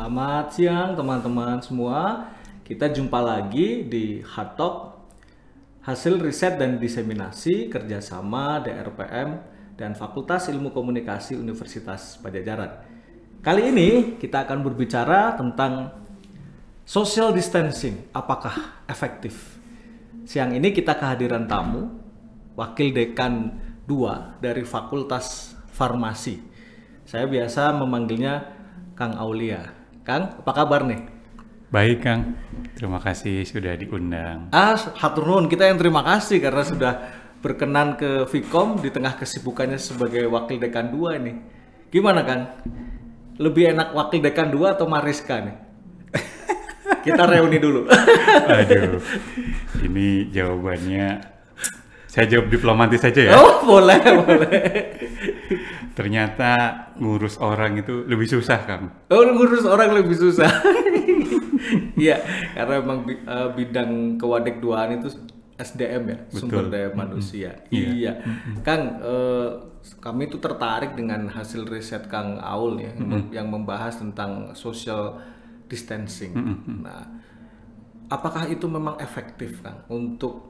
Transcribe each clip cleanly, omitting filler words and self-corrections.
Selamat siang teman-teman semua. Kita jumpa lagi di Hard Talk, hasil riset dan diseminasi kerjasama DRPM dan Fakultas Ilmu Komunikasi Universitas Padjadjaran. Kali ini kita akan berbicara tentang social distancing, apakah efektif? Siang ini kita kehadiran tamu, Wakil Dekan 2 dari Fakultas Farmasi. Saya biasa memanggilnya Kang Aulia. Kang, apa kabar nih? Baik Kang, terima kasih sudah diundang. Hatur nuhun, kita yang terima kasih karena sudah berkenan ke Vkom di tengah kesibukannya sebagai Wakil Dekan 2 ini. Gimana Kang? Lebih enak Wakil Dekan 2 atau Mariska nih? Kita reuni dulu. Aduh, ini jawabannya saya jawab diplomatis saja ya. Oh, boleh, boleh. Ternyata ngurus orang itu lebih susah Kang. Oh, ngurus orang lebih susah. Iya, karena memang bidang kewadek-duaan itu SDM ya, Betul. sumber daya manusia. Iya. Kang, kami itu tertarik dengan hasil riset Kang Aul ya, yang membahas tentang social distancing. Nah, apakah itu memang efektif Kang untuk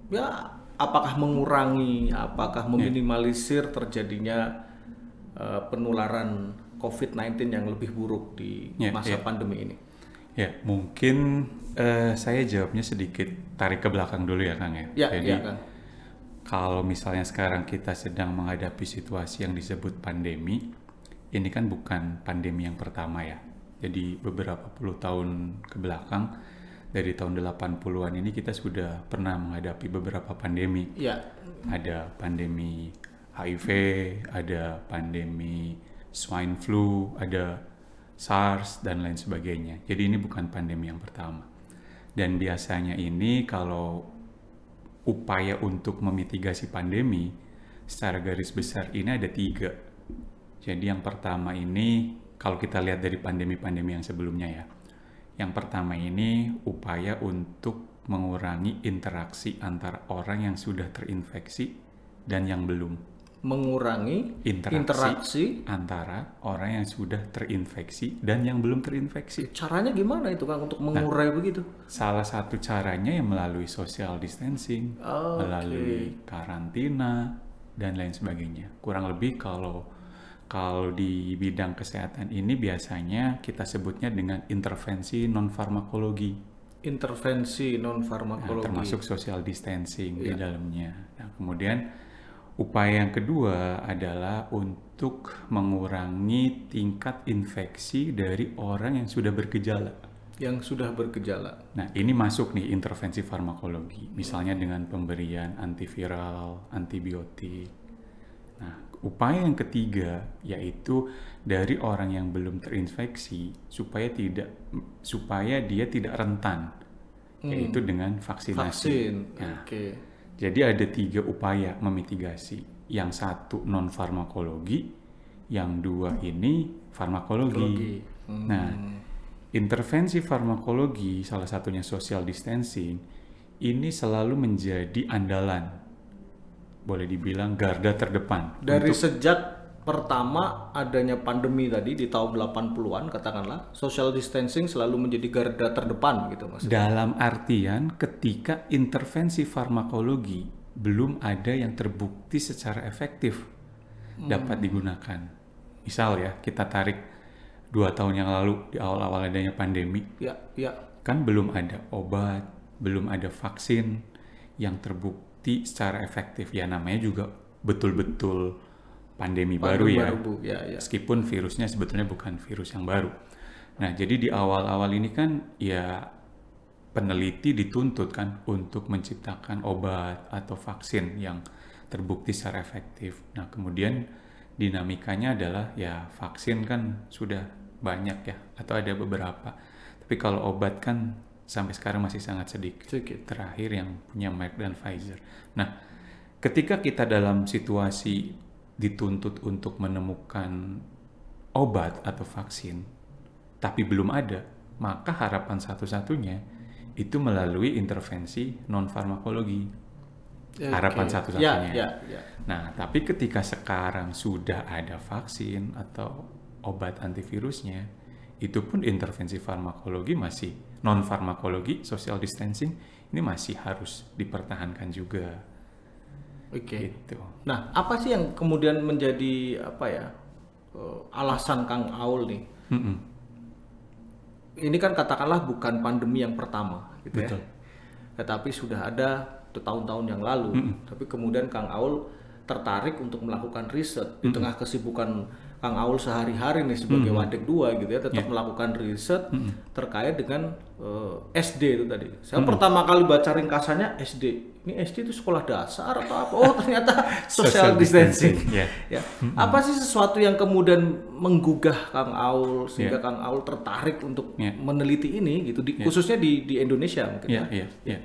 ya apakah mengurangi, apakah meminimalisir terjadinya penularan COVID-19 yang lebih buruk di masa pandemi ini? Ya, mungkin saya jawabnya sedikit tarik ke belakang dulu ya Kang ya. Jadi Kang. kalau misalnya sekarang kita sedang menghadapi situasi yang disebut pandemi, ini kan bukan pandemi yang pertama ya. Jadi beberapa puluh tahun ke belakang, dari tahun 80-an ini kita sudah pernah menghadapi beberapa pandemi. Ya. Ada pandemi HIV, ada pandemi swine flu, ada SARS, dan lain sebagainya. Jadi ini bukan pandemi yang pertama. Dan biasanya ini kalau upaya untuk memitigasi pandemi, secara garis besar ini ada 3. Jadi yang pertama ini, kalau kita lihat dari pandemi-pandemi yang sebelumnya ya, yang pertama ini upaya untuk mengurangi interaksi antara orang yang sudah terinfeksi dan yang belum. Mengurangi interaksi antara orang yang sudah terinfeksi dan yang belum terinfeksi. Caranya gimana itu Kang untuk mengurai begitu? Salah satu caranya yang melalui social distancing, melalui karantina dan lain sebagainya. Kurang lebih kalau di bidang kesehatan ini biasanya kita sebutnya dengan intervensi non-farmakologi. Intervensi non-farmakologi. Nah, termasuk social distancing di dalamnya. Nah, kemudian upaya yang kedua adalah untuk mengurangi tingkat infeksi dari orang yang sudah bergejala. Yang sudah bergejala. Nah, ini masuk nih intervensi farmakologi. Misalnya dengan pemberian antiviral, antibiotik. Nah, upaya yang ketiga yaitu dari orang yang belum terinfeksi supaya dia tidak rentan, yaitu dengan vaksinasi. Vaksin. Nah, jadi ada 3 upaya memitigasi. Yang satu non farmakologi, yang 2 ini farmakologi. Nah, intervensi farmakologi salah satunya social distancing ini selalu menjadi andalan. Boleh dibilang garda terdepan. Dari sejak pertama adanya pandemi tadi di tahun 80-an katakanlah, social distancing selalu menjadi garda terdepan gitu maksudnya. Dalam artian ketika intervensi farmakologi belum ada yang terbukti secara efektif dapat digunakan. Misal ya, kita tarik 2 tahun yang lalu di awal-awal adanya pandemi. Ya. Kan belum ada obat, belum ada vaksin yang terbukti secara efektif. Ya namanya juga betul-betul pandemi baru ya. Meskipun virusnya sebetulnya bukan virus yang baru. Nah, jadi di awal-awal ini kan ya peneliti dituntut kan untuk menciptakan obat atau vaksin yang terbukti secara efektif. Nah, kemudian dinamikanya adalah ya vaksin kan sudah banyak ya, atau ada beberapa. Tapi kalau obat kan sampai sekarang masih sangat sedikit. Terakhir yang punya Merck dan Pfizer. Nah, ketika kita dalam situasi dituntut untuk menemukan obat atau vaksin, tapi belum ada, maka harapan satu-satunya itu melalui intervensi non-farmakologi. Harapan satu-satunya. Nah, tapi ketika sekarang sudah ada vaksin atau obat antivirusnya, itu pun intervensi farmakologi masih non farmakologi, social distancing ini masih harus dipertahankan juga. Oke. Gitu. Nah, apa sih yang kemudian menjadi alasan Kang Aul nih? Ini kan katakanlah bukan pandemi yang pertama, gitu. Betul. Ya. Tetapi sudah ada tahun-tahun yang lalu. Tapi kemudian Kang Aul tertarik untuk melakukan riset di tengah kesibukan Kang Aul sehari-hari nih sebagai Wadek 2 gitu ya, tetap melakukan riset terkait dengan SD itu tadi. Saya pertama kali baca ringkasannya SD. Ini SD itu sekolah dasar atau apa? Oh, ternyata social distancing. Ya. Apa sih sesuatu yang kemudian menggugah Kang Aul sehingga Kang Aul tertarik untuk meneliti ini gitu khususnya di Indonesia mungkin ya.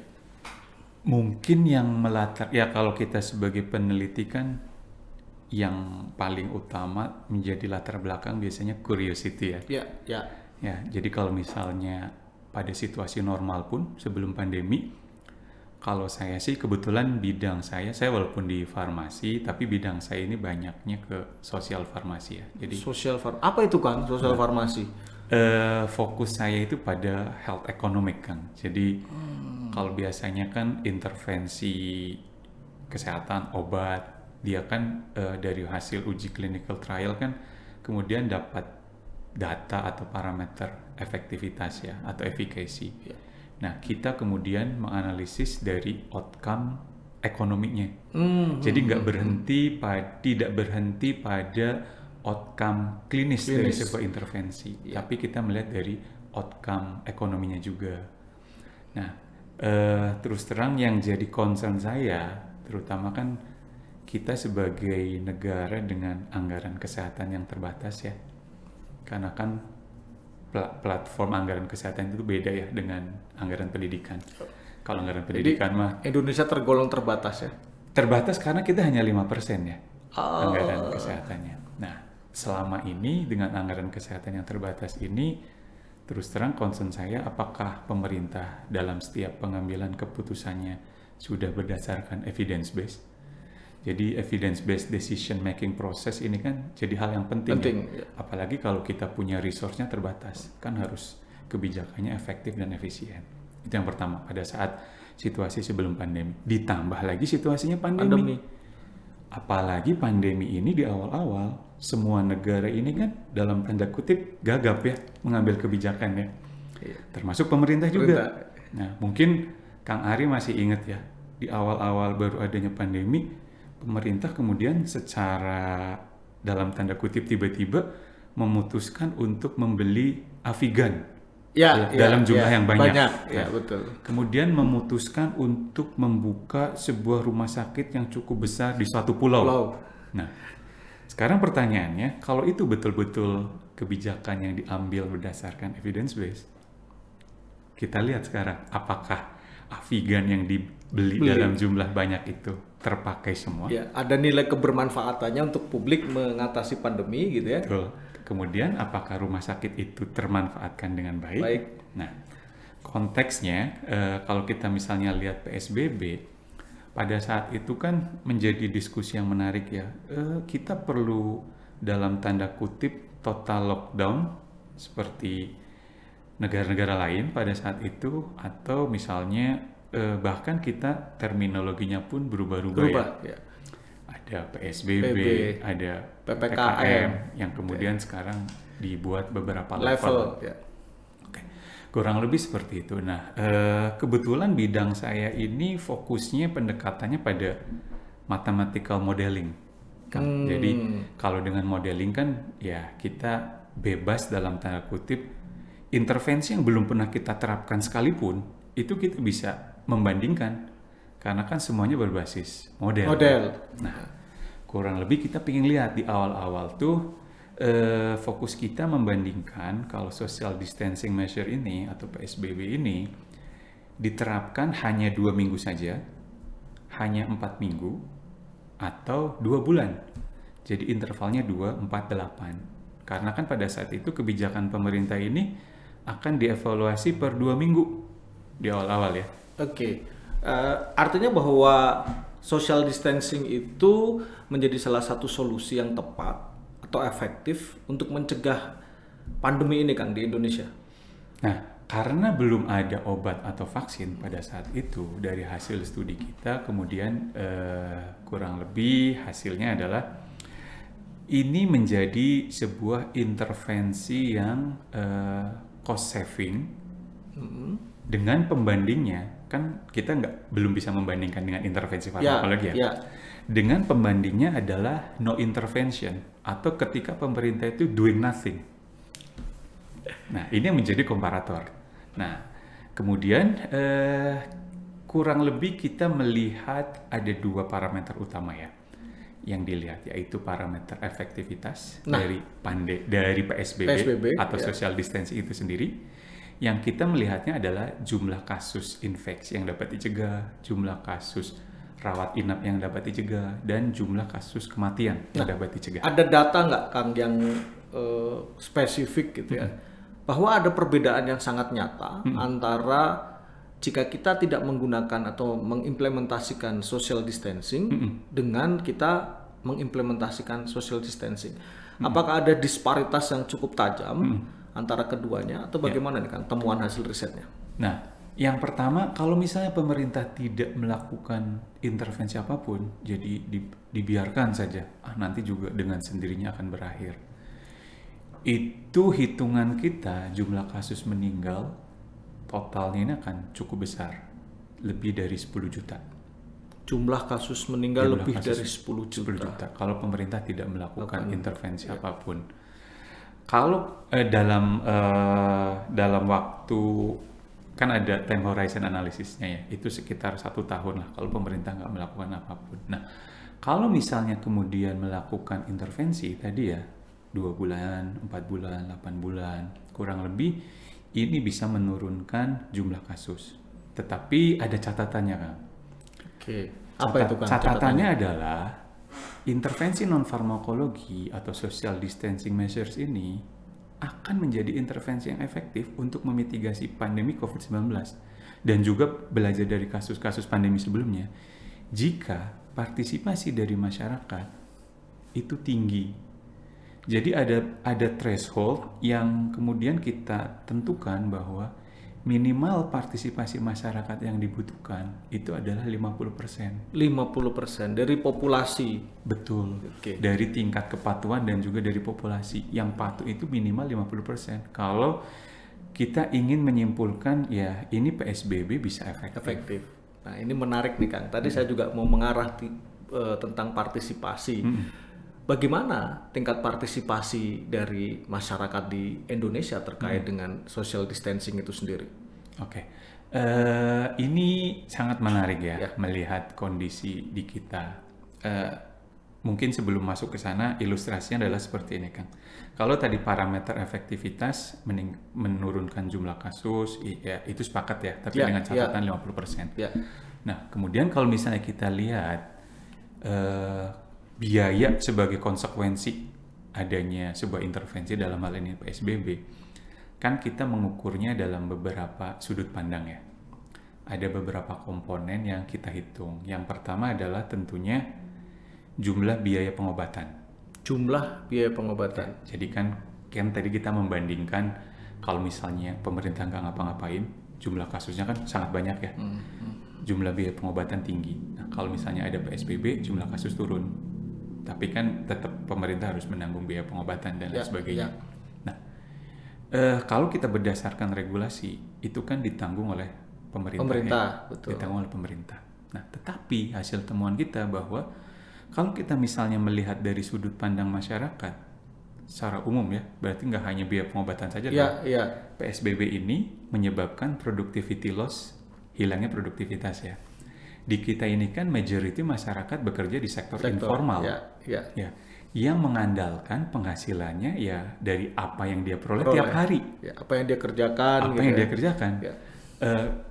Mungkin yang melatar ya, kalau kita sebagai peneliti kan yang paling utama menjadi latar belakang biasanya curiosity ya. Ya, jadi kalau misalnya pada situasi normal pun sebelum pandemi, kalau saya sih kebetulan bidang saya walaupun di farmasi tapi bidang saya ini banyaknya ke sosial farmasi ya. Jadi apa itu Kang sosial farmasi? Fokus saya itu pada health economic Kang. Jadi kalau biasanya kan intervensi kesehatan obat dia kan dari hasil uji clinical trial kan kemudian dapat data atau parameter efektivitas ya atau efficacy. Nah, kita kemudian menganalisis dari outcome ekonominya. Jadi tidak berhenti pada outcome klinis dari sebuah intervensi, tapi kita melihat dari outcome ekonominya juga. Nah, terus terang yang jadi concern saya, terutama kan kita sebagai negara dengan anggaran kesehatan yang terbatas ya, karena kan platform anggaran kesehatan itu beda ya dengan anggaran pendidikan. Kalau anggaran pendidikan mah Indonesia tergolong terbatas ya? Terbatas karena kita hanya 5% ya anggaran kesehatannya. Nah, selama ini dengan anggaran kesehatan yang terbatas ini, terus terang concern saya apakah pemerintah dalam setiap pengambilan keputusannya sudah berdasarkan evidence based. Jadi evidence based decision making proses ini kan jadi hal yang penting. Ya? Apalagi kalau kita punya resource-nya terbatas, kan harus kebijakannya efektif dan efisien. Itu yang pertama pada saat situasi sebelum pandemi. Ditambah lagi situasinya pandemi. Apalagi pandemi ini di awal-awal semua negara ini kan dalam tanda kutip gagap ya mengambil kebijakannya. Termasuk pemerintah juga. Nah, mungkin Kang Ari masih ingat ya, di awal-awal baru adanya pandemi, pemerintah kemudian secara dalam tanda kutip tiba-tiba memutuskan untuk membeli Avigan dalam jumlah yang banyak. Ya, betul. Kemudian memutuskan untuk membuka sebuah rumah sakit yang cukup besar di suatu pulau. Nah, sekarang pertanyaannya, kalau itu betul-betul kebijakan yang diambil berdasarkan evidence based, kita lihat sekarang apakah Avigan yang dibeli dalam jumlah banyak itu terpakai semua. Ya, ada nilai kebermanfaatannya untuk publik mengatasi pandemi gitu ya. Betul. Kemudian apakah rumah sakit itu termanfaatkan dengan baik? Nah, konteksnya kalau kita misalnya lihat PSBB, pada saat itu kan menjadi diskusi yang menarik ya. Kita perlu dalam tanda kutip total lockdown seperti negara-negara lain pada saat itu, atau misalnya bahkan kita terminologinya pun berubah-ubah ya. Ada PSBB, ada PPKM yang kemudian sekarang dibuat beberapa level. Oke. Kurang lebih seperti itu. Nah, kebetulan bidang saya ini fokusnya pendekatannya pada mathematical modeling. Jadi kalau dengan modeling kan ya kita bebas dalam tanda kutip, intervensi yang belum pernah kita terapkan sekalipun itu kita bisa membandingkan karena kan semuanya berbasis model. Nah, kurang lebih kita pengen lihat di awal-awal tuh fokus kita membandingkan kalau social distancing measure ini atau PSBB ini diterapkan hanya 2 minggu saja, hanya 4 minggu atau 2 bulan. Jadi intervalnya 2, 4, 8. Karena kan pada saat itu kebijakan pemerintah ini akan dievaluasi per 2 minggu di awal-awal ya. Oke. Artinya bahwa social distancing itu menjadi salah satu solusi yang tepat atau efektif untuk mencegah pandemi ini Kang di Indonesia? Nah, karena belum ada obat atau vaksin pada saat itu, dari hasil studi kita kemudian kurang lebih hasilnya adalah ini menjadi sebuah intervensi yang cost saving. Dengan pembandingnya, kan kita belum bisa membandingkan dengan intervensi farmakologi ya. Dengan pembandingnya adalah no intervention, atau ketika pemerintah itu doing nothing. Nah, ini yang menjadi komparator. Nah, kemudian kurang lebih kita melihat ada 2 parameter utama ya yang dilihat, yaitu parameter efektivitas dari PSBB atau social distancing itu sendiri. Yang kita melihatnya adalah jumlah kasus infeksi yang dapat dicegah, jumlah kasus rawat inap yang dapat dicegah, dan jumlah kasus kematian yang dapat dicegah. Ada data nggak Kang yang spesifik gitu ya, bahwa ada perbedaan yang sangat nyata antara jika kita tidak menggunakan atau mengimplementasikan social distancing dengan kita mengimplementasikan social distancing. Apakah ada disparitas yang cukup tajam antara keduanya, atau bagaimana nih Kang temuan hasil risetnya? Nah, yang pertama, kalau misalnya pemerintah tidak melakukan intervensi apapun, jadi dibiarkan saja, nanti juga dengan sendirinya akan berakhir. Itu hitungan kita, jumlah kasus meninggal totalnya ini akan cukup besar, lebih dari 10 juta. Jumlah kasus meninggal lebih dari 10 juta. Kalau pemerintah tidak melakukan intervensi apapun. Kalau dalam waktu, kan ada time horizon analisisnya ya, itu sekitar 1 tahun lah kalau pemerintah nggak melakukan apapun. Nah, kalau misalnya kemudian melakukan intervensi tadi ya, 2 bulan, 4 bulan, 8 bulan, kurang lebih ini bisa menurunkan jumlah kasus. Tetapi ada catatannya Kang. Oke, apa itu Kang? Catatannya adalah intervensi non-farmakologi atau social distancing measures ini akan menjadi intervensi yang efektif untuk memitigasi pandemi COVID-19 dan juga belajar dari kasus-kasus pandemi sebelumnya jika partisipasi dari masyarakat itu tinggi. Jadi ada threshold yang kemudian kita tentukan bahwa minimal partisipasi masyarakat yang dibutuhkan itu adalah 50%. 50% dari populasi. Betul. Dari tingkat kepatuhan dan juga dari populasi. Yang patuh itu minimal 50%. Kalau kita ingin menyimpulkan ya ini PSBB bisa efektif. Nah, ini menarik nih Kang. Tadi saya juga mau mengarah tentang partisipasi. Bagaimana tingkat partisipasi dari masyarakat di Indonesia terkait dengan social distancing itu sendiri? Oke, ini sangat menarik ya melihat kondisi di kita. Mungkin sebelum masuk ke sana, ilustrasinya adalah seperti ini Kang. Kalau tadi parameter efektivitas menurunkan jumlah kasus, ya itu sepakat ya, tapi dengan catatan 50%. Nah, kemudian kalau misalnya kita lihat biaya sebagai konsekuensi adanya sebuah intervensi dalam hal ini PSBB, kan kita mengukurnya dalam beberapa sudut pandang ya. Ada beberapa komponen yang kita hitung. Yang pertama adalah tentunya jumlah biaya pengobatan. Jumlah biaya pengobatan. Jadi kan tadi kita membandingkan kalau misalnya pemerintah nggak ngapa-ngapain, jumlah kasusnya kan sangat banyak ya. Jumlah biaya pengobatan tinggi. Nah, kalau misalnya ada PSBB, jumlah kasus turun. Tapi kan tetap pemerintah harus menanggung biaya pengobatan dan lain sebagainya. Nah, kalau kita berdasarkan regulasi, itu kan ditanggung oleh pemerintah. Betul. Ditanggung oleh pemerintah. Nah, tetapi hasil temuan kita bahwa kalau kita misalnya melihat dari sudut pandang masyarakat, secara umum ya, berarti nggak hanya biaya pengobatan saja. PSBB ini menyebabkan productivity loss, hilangnya produktivitas ya. Di kita ini kan majority masyarakat bekerja di sektor informal, yang mengandalkan penghasilannya ya dari apa yang dia peroleh tiap hari, apa yang dia kerjakan,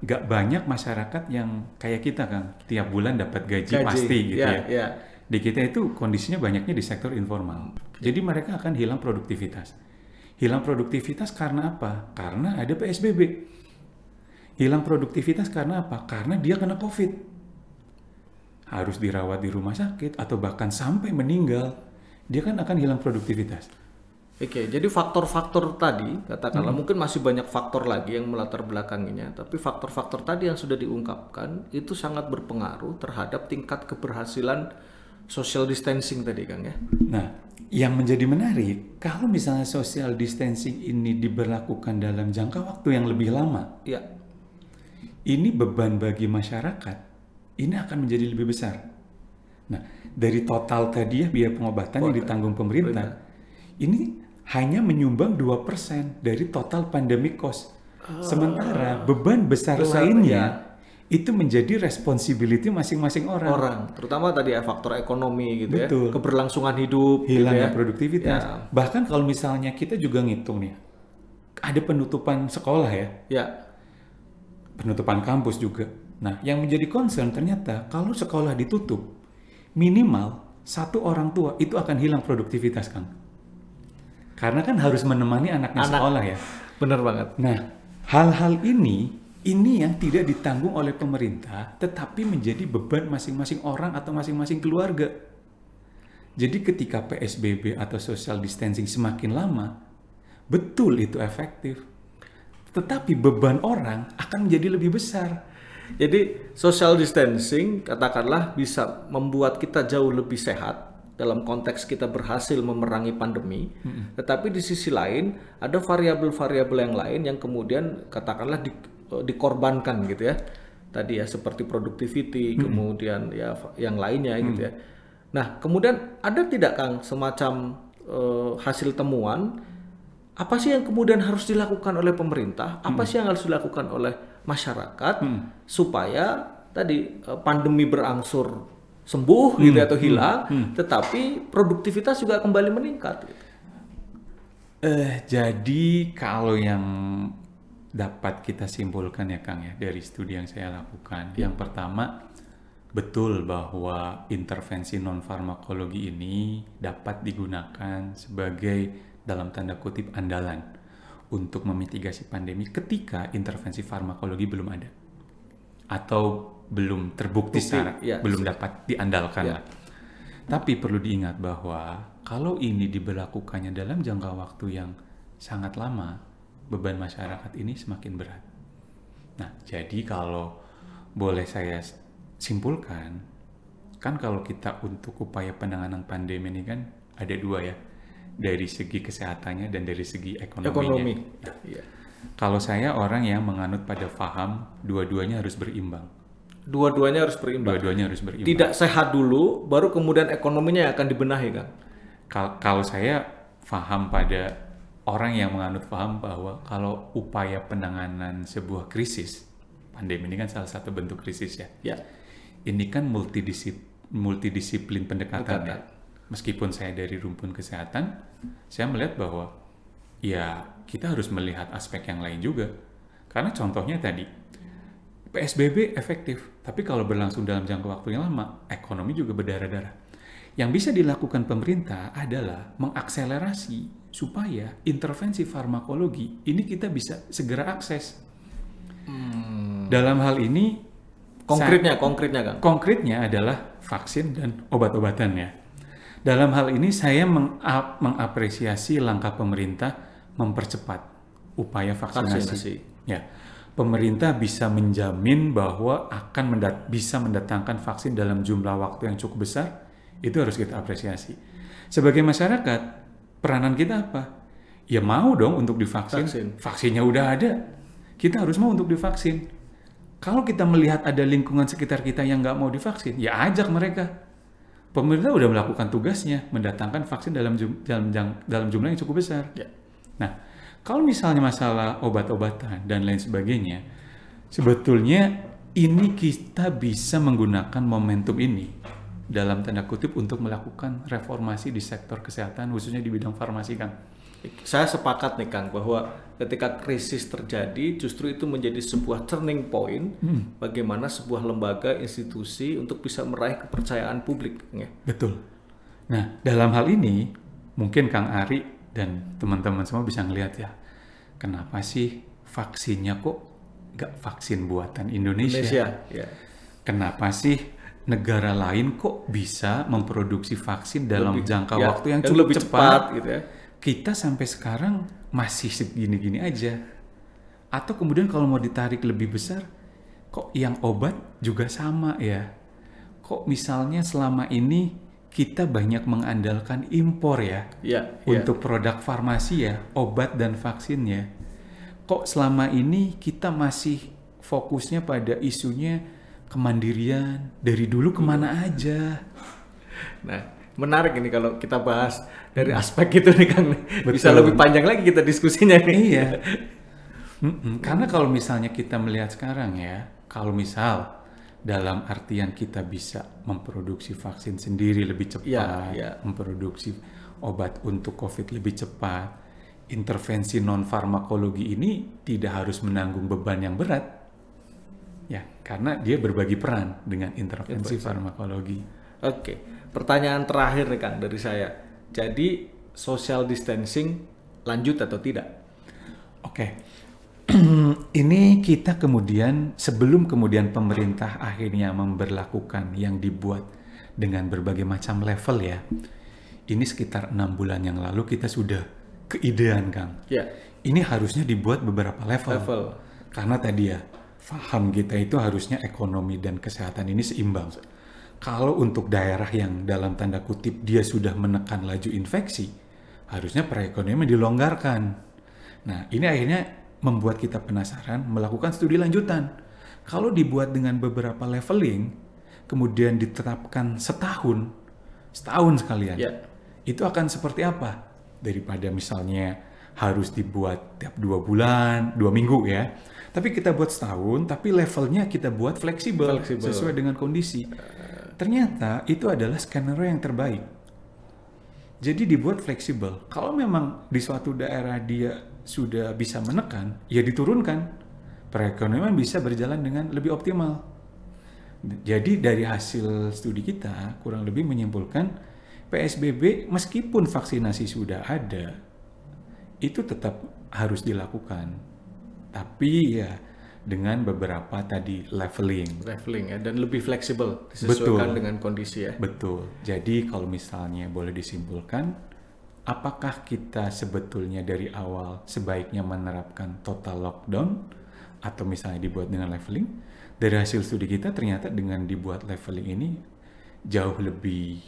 Gak banyak masyarakat yang kayak kita kan tiap bulan dapat gaji pasti gitu ya. Di kita itu kondisinya banyaknya di sektor informal, jadi mereka akan hilang produktivitas. Hilang produktivitas karena apa? Karena ada PSBB. Hilang produktivitas karena apa? Karena dia kena COVID. Harus dirawat di rumah sakit atau bahkan sampai meninggal, dia kan akan hilang produktivitas. Oke, jadi faktor-faktor tadi, katakanlah mungkin masih banyak faktor lagi yang melatar belakanginya, tapi faktor-faktor tadi yang sudah diungkapkan itu sangat berpengaruh terhadap tingkat keberhasilan social distancing tadi, Kang ya. Nah, yang menjadi menarik, kalau misalnya social distancing ini diberlakukan dalam jangka waktu yang lebih lama, ya, ini beban bagi masyarakat, ini akan menjadi lebih besar. Nah, dari total tadi ya biaya pengobatan yang ditanggung pemerintah, ini hanya menyumbang 2% dari total pandemic cost. Sementara beban besar lainnya itu menjadi responsibility masing-masing orang. Terutama tadi ya faktor ekonomi gitu. Betul. Ya, keberlangsungan hidup, hilangnya produktivitas. Ya. Bahkan kalau misalnya kita juga ngitung nih, ada penutupan sekolah ya, penutupan kampus juga. Nah, yang menjadi concern ternyata kalau sekolah ditutup, minimal satu orang tua itu akan hilang produktivitas, Kang. Karena kan harus menemani anaknya sekolah ya. Bener banget. Nah, hal-hal ini yang tidak ditanggung oleh pemerintah, tetapi menjadi beban masing-masing orang atau masing-masing keluarga. Jadi ketika PSBB atau social distancing semakin lama, betul itu efektif. Tetapi beban orang akan menjadi lebih besar. Jadi social distancing katakanlah bisa membuat kita jauh lebih sehat dalam konteks kita berhasil memerangi pandemi, tetapi di sisi lain ada variabel-variabel yang lain yang kemudian katakanlah dikorbankan gitu ya. Tadi ya seperti productivity, kemudian ya yang lainnya gitu ya. Nah, kemudian ada tidak, Kang, semacam hasil temuan apa sih yang kemudian harus dilakukan oleh pemerintah, apa sih yang harus dilakukan oleh masyarakat supaya tadi pandemi berangsur sembuh gitu atau hilang, tetapi produktivitas juga kembali meningkat. Gitu. Jadi kalau yang dapat kita simpulkan ya, Kang ya, dari studi yang saya lakukan, yang pertama betul bahwa intervensi non farmakologi ini dapat digunakan sebagai dalam tanda kutip andalan untuk memitigasi pandemi ketika intervensi farmakologi belum ada atau belum terbukti belum dapat diandalkan lah. Tapi perlu diingat bahwa kalau ini diberlakukannya dalam jangka waktu yang sangat lama, beban masyarakat ini semakin berat. Nah, jadi kalau boleh saya simpulkan, kan kalau kita untuk upaya penanganan pandemi ini kan ada dua ya, dari segi kesehatannya dan dari segi ekonominya. Nah, kalau saya orang yang menganut pada paham dua-duanya harus berimbang. Dua-duanya harus berimbang. Tidak sehat dulu, baru kemudian ekonominya akan dibenahi, kan? Kalau saya paham pada orang yang menganut paham bahwa kalau upaya penanganan sebuah krisis, pandemi ini kan salah satu bentuk krisis ya. Ini kan multidisiplin pendekatan ya. Meskipun saya dari rumpun kesehatan, saya melihat bahwa ya kita harus melihat aspek yang lain juga. Karena contohnya tadi, PSBB efektif, tapi kalau berlangsung dalam jangka waktu yang lama, ekonomi juga berdarah-darah. Yang bisa dilakukan pemerintah adalah mengakselerasi supaya intervensi farmakologi ini kita bisa segera akses. Dalam hal ini, konkretnya kan? Konkretnya adalah vaksin dan obat-obatan ya. Dalam hal ini saya mengapresiasi langkah pemerintah mempercepat upaya vaksinasi. Ya. Pemerintah bisa menjamin bahwa akan bisa mendatangkan vaksin dalam jumlah waktu yang cukup besar, itu harus kita apresiasi. Sebagai masyarakat, peranan kita apa? Ya mau dong untuk divaksin. Vaksinnya udah ada, kita harus mau untuk divaksin. Kalau kita melihat ada lingkungan sekitar kita yang nggak mau divaksin, ya ajak mereka. Pemerintah udah melakukan tugasnya, mendatangkan vaksin dalam jumlah yang cukup besar. Nah, kalau misalnya masalah obat-obatan dan lain sebagainya, sebetulnya ini kita bisa menggunakan momentum ini dalam tanda kutip untuk melakukan reformasi di sektor kesehatan, khususnya di bidang farmasi, Kang. Saya sepakat nih, Kang, bahwa ketika krisis terjadi, justru itu menjadi sebuah turning point bagaimana sebuah lembaga, institusi untuk bisa meraih kepercayaan publik. Ya. Betul. Nah, dalam hal ini, mungkin Kang Ari dan teman-teman semua bisa ngelihat ya, kenapa sih vaksinnya kok nggak vaksin buatan Indonesia? Kenapa sih negara lain kok bisa memproduksi vaksin dalam jangka waktu yang cukup lebih cepat gitu ya? kita sampai sekarang masih segini-gini aja. Atau kemudian kalau mau ditarik lebih besar, kok yang obat juga sama ya? Kok misalnya selama ini kita banyak mengandalkan impor ya, untuk produk farmasi ya, obat dan vaksinnya. Kok selama ini kita masih fokusnya pada isunya kemandirian, dari dulu kemana aja? Nah, menarik ini kalau kita bahas dari aspek itu nih Kang. Bisa lebih panjang lagi kita diskusinya nih. Iya. Karena kalau misalnya kita melihat sekarang ya, kalau misal dalam artian kita bisa memproduksi vaksin sendiri lebih cepat, memproduksi obat untuk COVID lebih cepat, intervensi non-farmakologi ini tidak harus menanggung beban yang berat. Ya, karena dia berbagi peran dengan intervensi farmakologi. Oke, pertanyaan terakhir nih Kang dari saya. Jadi social distancing lanjut atau tidak? Oke, ini kita kemudian sebelum kemudian pemerintah akhirnya memberlakukan yang dibuat dengan berbagai macam level ya. Ini sekitar 6 bulan yang lalu kita sudah keidean Kang. Ini harusnya dibuat beberapa level. Karena tadi ya, paham kita itu harusnya ekonomi dan kesehatan ini seimbang. Kalau untuk daerah yang dalam tanda kutip dia sudah menekan laju infeksi, harusnya perekonomian dilonggarkan. Nah, ini akhirnya membuat kita penasaran melakukan studi lanjutan. Kalau dibuat dengan beberapa leveling, kemudian ditetapkan setahun sekalian, itu akan seperti apa? Daripada misalnya harus dibuat tiap 2 bulan, 2 minggu ya. Tapi kita buat setahun, tapi levelnya kita buat fleksibel sesuai dengan kondisi. Ternyata itu adalah skenario yang terbaik. Jadi dibuat fleksibel. Kalau memang di suatu daerah dia sudah bisa menekan, ya diturunkan. Perekonomian bisa berjalan dengan lebih optimal. Jadi dari hasil studi kita kurang lebih menyimpulkan PSBB meskipun vaksinasi sudah ada, itu tetap harus dilakukan. Tapi ya dengan beberapa tadi leveling ya, dan lebih fleksibel disesuaikan dengan kondisi ya. Betul. Jadi kalau misalnya boleh disimpulkan, apakah kita sebetulnya dari awal sebaiknya menerapkan total lockdown atau misalnya dibuat dengan leveling? Dari hasil studi kita ternyata dengan dibuat leveling ini jauh lebih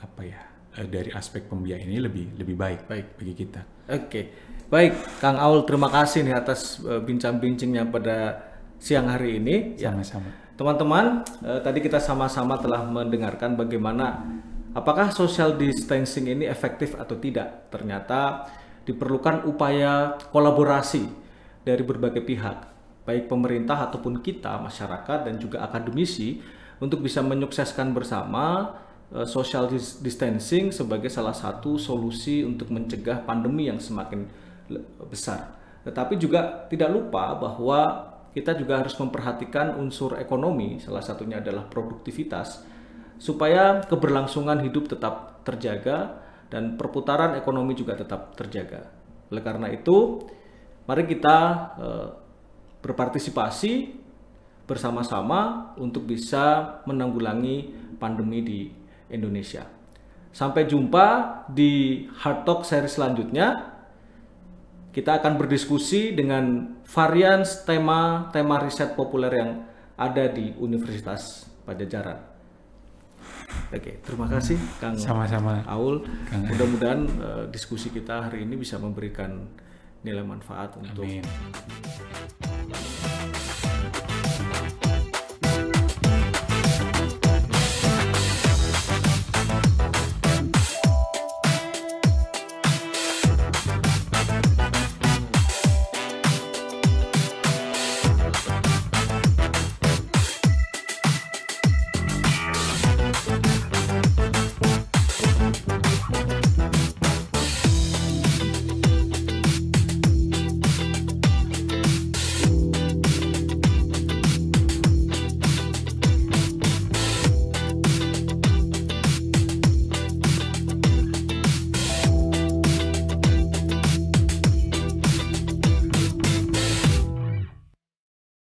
apa ya? Dari aspek pembiayaan ini lebih baik bagi kita. Oke. Baik, Kang Aul, terima kasih nih atas bincang-bincangnya pada siang hari ini. Sama-sama. Teman-teman, tadi kita sama-sama telah mendengarkan bagaimana apakah social distancing ini efektif atau tidak. Ternyata diperlukan upaya kolaborasi dari berbagai pihak, baik pemerintah ataupun kita, masyarakat, dan juga akademisi untuk bisa menyukseskan bersama social distancing sebagai salah satu solusi untuk mencegah pandemi yang semakin besar. Tetapi juga tidak lupa bahwa kita juga harus memperhatikan unsur ekonomi, salah satunya adalah produktivitas, supaya keberlangsungan hidup tetap terjaga dan perputaran ekonomi juga tetap terjaga. Oleh karena itu, mari kita berpartisipasi bersama-sama untuk bisa menanggulangi pandemi di Indonesia. Sampai jumpa di Hard Talk seri selanjutnya. Kita akan berdiskusi dengan varian tema riset populer yang ada di Universitas Padjadjaran. Oke, terima kasih Kang Sama-sama. Aul. Mudah-mudahan diskusi kita hari ini bisa memberikan nilai manfaat untuk